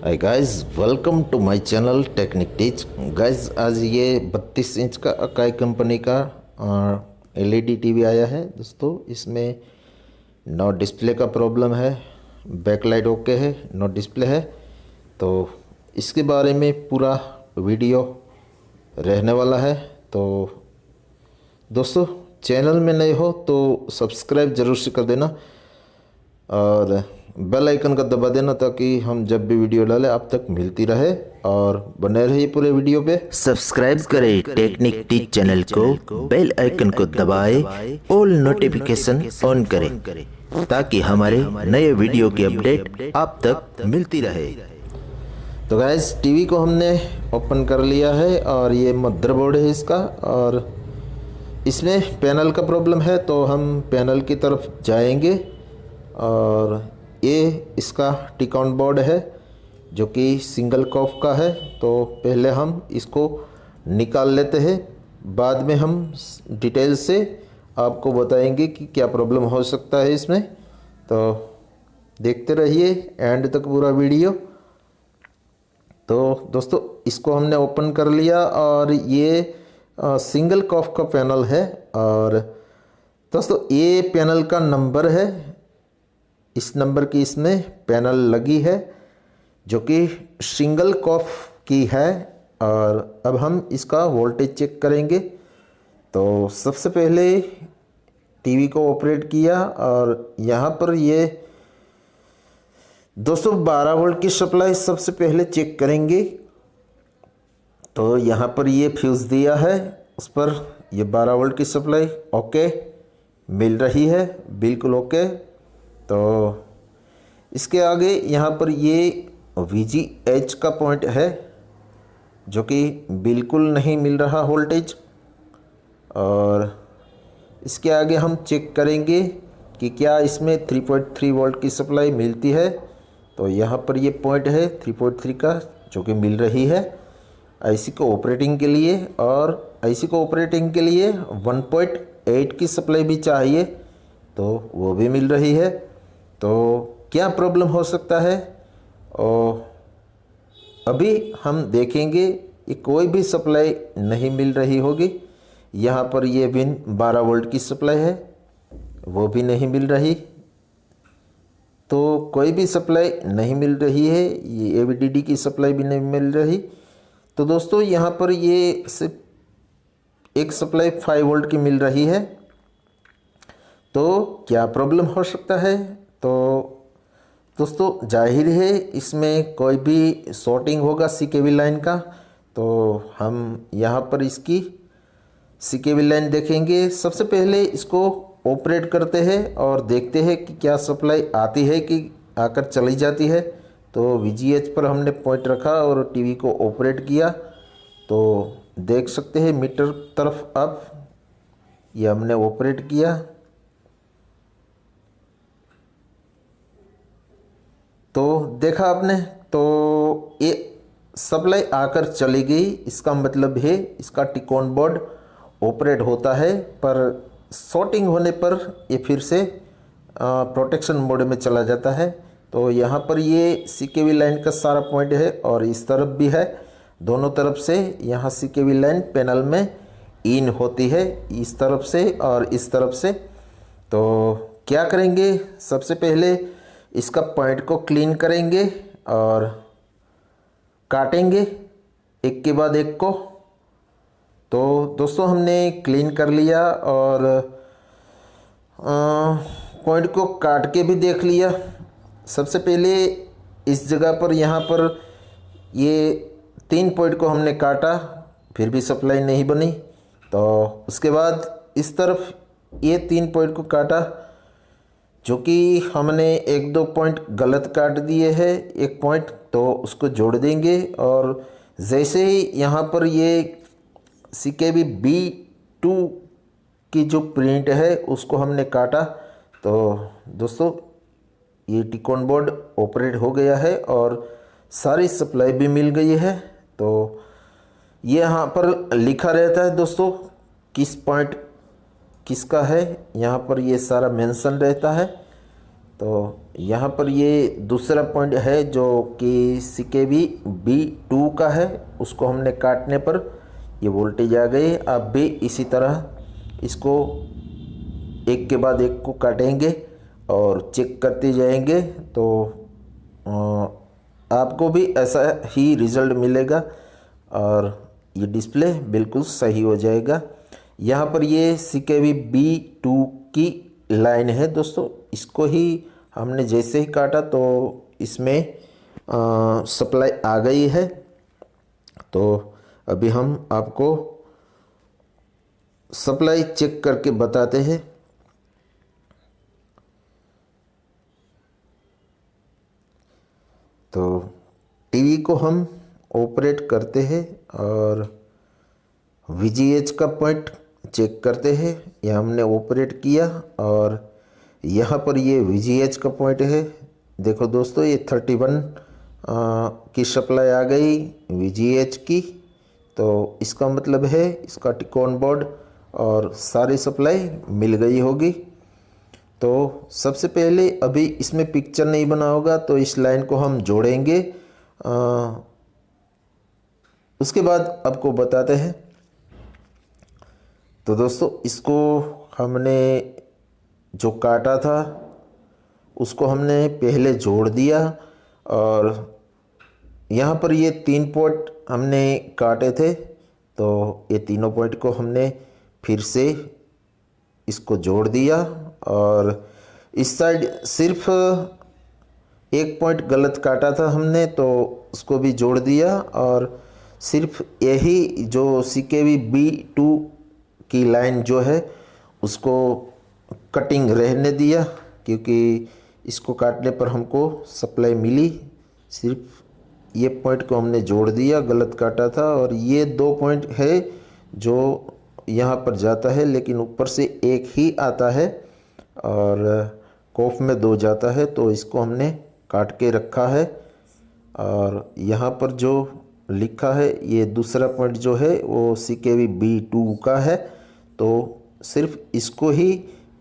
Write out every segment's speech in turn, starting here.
Hi guys, welcome to my channel technique teach. Guys, आज ये 32 inch का Akai company का एलईडी टीवी आया है दोस्तों। इसमें नो डिस्प्ले का प्रॉब्लम है, बैकलाइट ओके है, नो डिस्प्ले है। तो इसके बारे में पूरा वीडियो रहने वाला है। तो दोस्तों, चैनल में नए हो तो सब्सक्राइब ज़रूर से कर देना और बेल आइकन का दबा देना ताकि हम जब भी वीडियो डालें आप तक मिलती रहे, और बने रहिए पूरे वीडियो पे। सब्सक्राइब करें टेक्निक टीच चैनल को, बेल आइकन को दबाएं, ऑल नोटिफिकेशन ऑन करें ताकि हमारे नए वीडियो की अपडेट आप तक मिलती रहे। तो गाइस, टीवी को हमने ओपन कर लिया है और ये मदरबोर्ड है इसका, और इसमें पैनल का प्रॉब्लम है। तो हम पैनल की तरफ जाएंगे और ये इसका टिकाउन बोर्ड है जो कि सिंगल कॉफ का है। तो पहले हम इसको निकाल लेते हैं, बाद में हम डिटेल से आपको बताएंगे कि क्या प्रॉब्लम हो सकता है इसमें। तो देखते रहिए एंड तक पूरा वीडियो। तो दोस्तों, इसको हमने ओपन कर लिया और ये सिंगल कॉफ का पैनल है। और दोस्तों, ये पैनल का नंबर है, इस नंबर की इसमें पैनल लगी है जो कि सिंगल कॉफ की है। और अब हम इसका वोल्टेज चेक करेंगे। तो सबसे पहले टीवी को ऑपरेट किया और यहाँ पर ये 212 वोल्ट की सप्लाई सबसे पहले चेक करेंगे। तो यहाँ पर ये फ्यूज़ दिया है, उस पर ये 12 वोल्ट की सप्लाई ओके मिल रही है, बिल्कुल ओके। तो इसके आगे यहाँ पर ये VGH का पॉइंट है जो कि बिल्कुल नहीं मिल रहा वोल्टेज। और इसके आगे हम चेक करेंगे कि क्या इसमें 3.3 वोल्ट की सप्लाई मिलती है। तो यहाँ पर ये पॉइंट है 3.3 का जो कि मिल रही है आईसी को ऑपरेटिंग के लिए। और आईसी को ऑपरेटिंग के लिए 1.8 की सप्लाई भी चाहिए, तो वो भी मिल रही है। तो क्या प्रॉब्लम हो सकता है और अभी हम देखेंगे। ये कोई भी सप्लाई नहीं मिल रही होगी। यहाँ पर ये बिन 12 वोल्ट की सप्लाई है, वो भी नहीं मिल रही। तो कोई भी सप्लाई नहीं मिल रही है, ये AVDD की सप्लाई भी नहीं मिल रही। तो दोस्तों, यहाँ पर ये सिर्फ एक सप्लाई 5 वोल्ट की मिल रही है। तो क्या प्रॉब्लम हो सकता है? तो दोस्तों, जाहिर है इसमें कोई भी शॉर्टिंग होगा CKV लाइन का। तो हम यहाँ पर इसकी CKV लाइन देखेंगे। सबसे पहले इसको ऑपरेट करते हैं और देखते हैं कि क्या सप्लाई आती है कि आकर चली जाती है। तो VGH पर हमने पॉइंट रखा और टीवी को ऑपरेट किया। तो देख सकते हैं मीटर तरफ अब ये हमने ऑपरेट किया। तो देखा आपने, तो ये सप्लाई आकर चली गई। इसका मतलब है इसका टिकोन बोर्ड ऑपरेट होता है, पर शॉर्टिंग होने पर ये फिर से प्रोटेक्शन मोड में चला जाता है। तो यहाँ पर ये CKV लाइन का सारा पॉइंट है और इस तरफ भी है, दोनों तरफ से यहाँ CKV लाइन पैनल में इन होती है, इस तरफ से और इस तरफ से। तो क्या करेंगे, सबसे पहले इसका पॉइंट को क्लीन करेंगे और काटेंगे एक के बाद एक को। तो दोस्तों, हमने क्लीन कर लिया और पॉइंट को काट के भी देख लिया। सबसे पहले इस जगह पर यहाँ पर ये 3 पॉइंट को हमने काटा, फिर भी सप्लाई नहीं बनी। तो उसके बाद इस तरफ ये 3 पॉइंट को काटा, जो कि हमने 1-2 पॉइंट गलत काट दिए हैं। एक पॉइंट तो उसको जोड़ देंगे। और जैसे ही यहाँ पर ये CKV B2 की जो प्रिंट है उसको हमने काटा, तो दोस्तों ये टिकोन बोर्ड ऑपरेट हो गया है और सारी सप्लाई भी मिल गई है। तो ये यहाँ पर लिखा रहता है दोस्तों किस पॉइंट किसका है, यहाँ पर ये सारा मेंशन रहता है। तो यहाँ पर ये दूसरा पॉइंट है जो कि CKV-B2 का है, उसको हमने काटने पर ये वोल्टेज आ गई। आप भी इसी तरह इसको एक के बाद एक को काटेंगे और चेक करते जाएंगे तो आपको भी ऐसा ही रिज़ल्ट मिलेगा और ये डिस्प्ले बिल्कुल सही हो जाएगा। यहाँ पर ये CKV-B2 की लाइन है दोस्तों, इसको ही हमने जैसे ही काटा तो इसमें सप्लाई आ गई है। तो अभी हम आपको सप्लाई चेक करके बताते हैं। तो टीवी को हम ऑपरेट करते हैं और VGH का पॉइंट चेक करते हैं। ये हमने ऑपरेट किया और यहाँ पर ये VGH का पॉइंट है। देखो दोस्तों, ये 31 की सप्लाई आ गई VGH की, तो इसका मतलब है इसका टिकॉन बोर्ड और सारी सप्लाई मिल गई होगी। तो सबसे पहले अभी इसमें पिक्चर नहीं बना होगा तो इस लाइन को हम जोड़ेंगे, उसके बाद आपको बताते हैं। तो दोस्तों, इसको हमने जो काटा था उसको हमने पहले जोड़ दिया और यहाँ पर ये 3 पॉइंट हमने काटे थे, तो ये तीनों पॉइंट को हमने फिर से इसको जोड़ दिया और इस साइड सिर्फ एक पॉइंट गलत काटा था हमने, तो उसको भी जोड़ दिया और सिर्फ यही जो CKV-B2 की लाइन जो है उसको कटिंग रहने दिया, क्योंकि इसको काटने पर हमको सप्लाई मिली। सिर्फ ये पॉइंट को हमने जोड़ दिया, गलत काटा था, और ये 2 पॉइंट है जो यहाँ पर जाता है लेकिन ऊपर से एक ही आता है और कॉफ में 2 जाता है, तो इसको हमने काट के रखा है। और यहाँ पर जो लिखा है ये दूसरा पॉइंट जो है वो CKV-B2 का है, तो सिर्फ इसको ही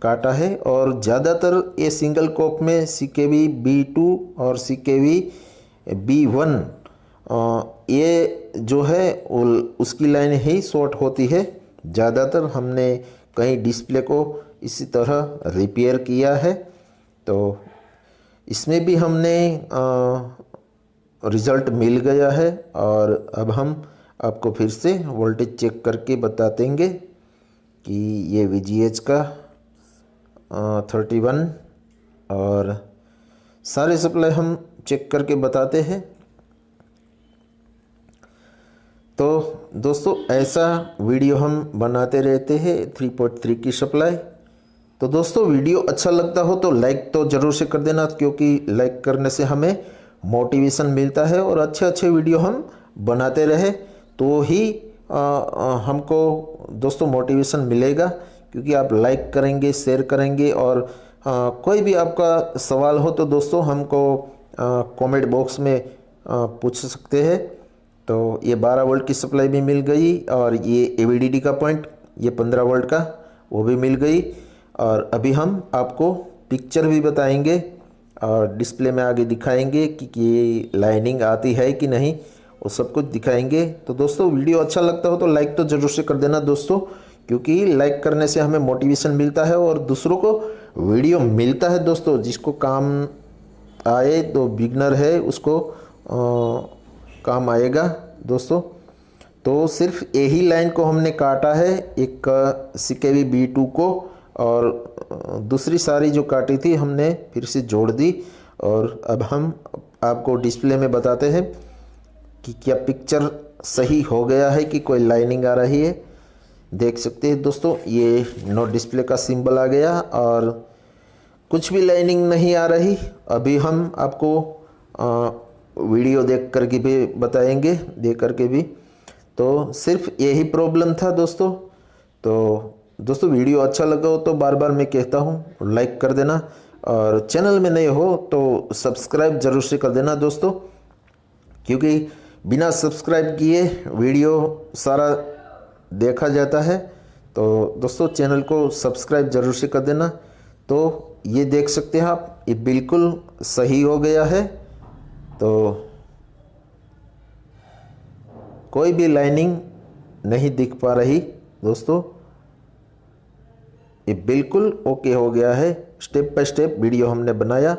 काटा है। और ज़्यादातर ये सिंगल कॉप में CKV-B2 और CKV-B1 ये जो है उसकी लाइन ही शॉर्ट होती है ज़्यादातर। हमने कहीं डिस्प्ले को इसी तरह रिपेयर किया है, तो इसमें भी हमने रिज़ल्ट मिल गया है। और अब हम आपको फिर से वोल्टेज चेक करके बता देंगे कि ये VGH का 31 और सारे सप्लाई हम चेक करके बताते हैं। तो दोस्तों, ऐसा वीडियो हम बनाते रहते हैं 3.3 की सप्लाई। तो दोस्तों, वीडियो अच्छा लगता हो तो लाइक तो ज़रूर से कर देना, क्योंकि लाइक करने से हमें मोटिवेशन मिलता है और अच्छे अच्छे वीडियो हम बनाते रहे तो ही हमको दोस्तों मोटिवेशन मिलेगा। क्योंकि आप लाइक करेंगे, शेयर करेंगे और कोई भी आपका सवाल हो तो दोस्तों हमको कमेंट बॉक्स में पूछ सकते हैं। तो ये 12 वोल्ट की सप्लाई भी मिल गई और ये AVDD का पॉइंट ये 15 वोल्ट का वो भी मिल गई। और अभी हम आपको पिक्चर भी बताएंगे और डिस्प्ले में आगे दिखाएंगे कि ये लाइनिंग आती है कि नहीं, वो सब कुछ दिखाएंगे। तो दोस्तों, वीडियो अच्छा लगता हो तो लाइक तो ज़रूर से कर देना दोस्तों, क्योंकि लाइक करने से हमें मोटिवेशन मिलता है और दूसरों को वीडियो मिलता है दोस्तों। जिसको काम आए, तो बिगनर है उसको काम आएगा दोस्तों। तो सिर्फ यही लाइन को हमने काटा है, एक CKV-B2 को, और दूसरी सारी जो काटी थी हमने फिर से जोड़ दी। और अब हम आपको डिस्प्ले में बताते हैं कि क्या पिक्चर सही हो गया है कि कोई लाइनिंग आ रही है। देख सकते हैं दोस्तों, ये नो डिस्प्ले का सिंबल आ गया और कुछ भी लाइनिंग नहीं आ रही। अभी हम आपको वीडियो देख कर के भी बताएंगे, देख कर के भी। तो सिर्फ यही प्रॉब्लम था दोस्तों। तो दोस्तों, वीडियो अच्छा लगा हो तो बार बार मैं कहता हूँ लाइक कर देना, और चैनल में नए हो तो सब्सक्राइब ज़रूर से कर देना दोस्तों, क्योंकि बिना सब्सक्राइब किए वीडियो सारा देखा जाता है। तो दोस्तों, चैनल को सब्सक्राइब ज़रूर से कर देना तो ये देख सकते हैं आप, ये बिल्कुल सही हो गया है। तो कोई भी लाइनिंग नहीं दिख पा रही दोस्तों, ये बिल्कुल ओके हो गया है। स्टेप बाय स्टेप वीडियो हमने बनाया।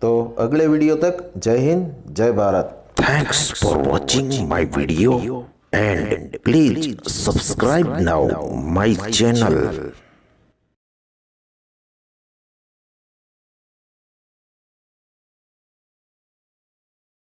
तो अगले वीडियो तक जय हिंद, जय Bharat. Thanks for watching my video and please subscribe now my channel.